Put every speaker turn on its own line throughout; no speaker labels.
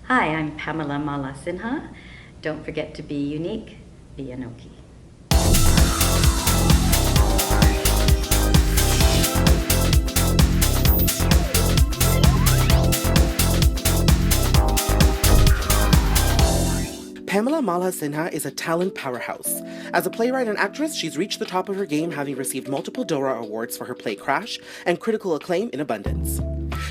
Hi, I'm Pamela Mala Sinha. Don't forget to be unique, be Anoki.
Pamela Mala Sinha is a talent powerhouse. As a playwright and actress, she's reached the top of her game, having received multiple Dora awards for her play Crash and critical acclaim in abundance.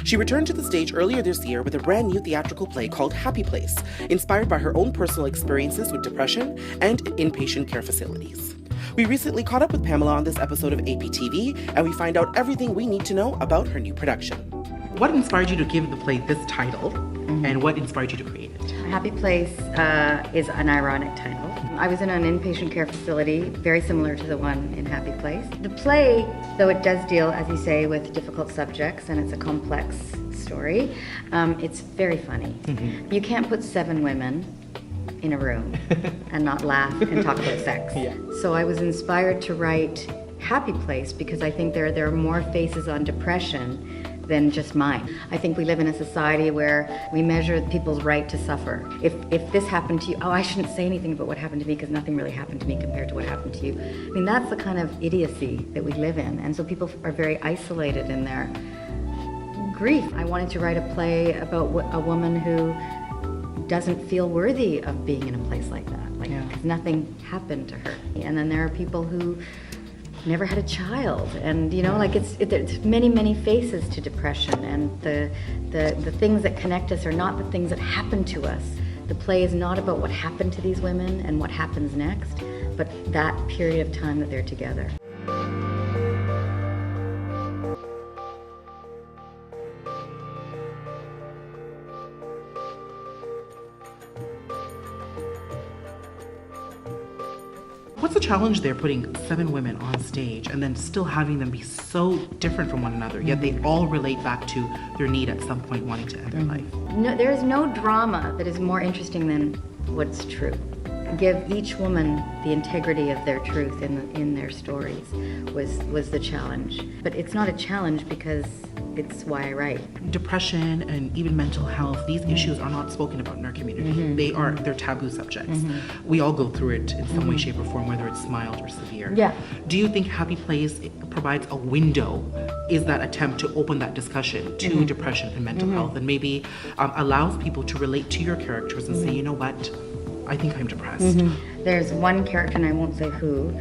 She returned to the stage earlier this year with a brand new theatrical play called Happy Place, inspired by her own personal experiences with depression and inpatient care facilities. We recently caught up with Pamela on this episode of APTV, and we find out everything we need to know about her new production. What inspired you to give the play this title, and what inspired you to create it?
Happy Place is an ironic title. I was in an inpatient care facility, very similar to the one in Happy Place. The play, though it does deal, as you say, with difficult subjects, and it's a complex story, it's very funny. You can't put 7 women in a room and not laugh and talk about sex.
Yeah.
So I was inspired to write Happy Place because I think there are more faces on depression than just mine. I think we live in a society where we measure people's right to suffer. If this happened to you, oh, I shouldn't say anything about what happened to me because nothing really happened to me compared to what happened to you. I mean, that's the kind of idiocy that we live in. And so people are very isolated in their grief. I wanted to write a play about a woman who doesn't feel worthy of being in a place like that. Because nothing happened to her. And then there are people who never had a child, and there's many faces to depression, and the things that connect us are not the things that happen to us. The play is not about what happened to these women and what happens next, but that period of time that they're together.
What's the challenge there, putting 7 women on stage and then still having them be so different from one another, yet they all relate back to their need at some point wanting to end their life?
No, there is no drama that is more interesting than what's true. Give each woman the integrity of their truth in their stories was the challenge. But it's not a challenge because it's why I write.
Depression and even mental health, these issues are not spoken about in our community. They're taboo subjects. We all go through it in some way, shape, or form, whether it's mild or severe.
Yeah.
Do you think Happy Place provides a window, is that attempt to open that discussion to depression and mental health, and maybe allows people to relate to your characters and say, you know what, I think I'm depressed.
There's one character, and I won't say who,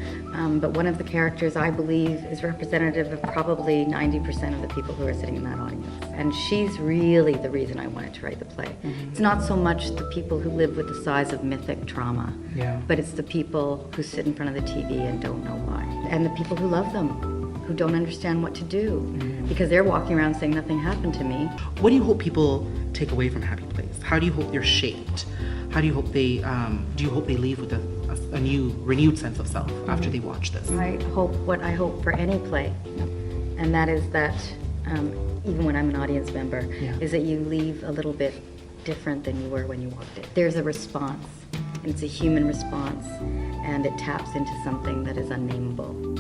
but one of the characters I believe is representative of probably 90% of the people who are sitting in that audience. And she's really the reason I wanted to write the play. It's not so much the people who live with the size of mythic trauma, but it's the people who sit in front of the TV and don't know why. And the people who love them, who don't understand what to do, because they're walking around saying nothing happened to me.
What do you hope people take away from Happy Place? How do you hope they're shaped? How do you hope they leave with a new, renewed sense of self after they watch this?
I hope what I hope for any play, and that is that even when I'm an audience member, is that you leave a little bit different than you were when you walked in. There's a response, and it's a human response, and it taps into something that is unnameable.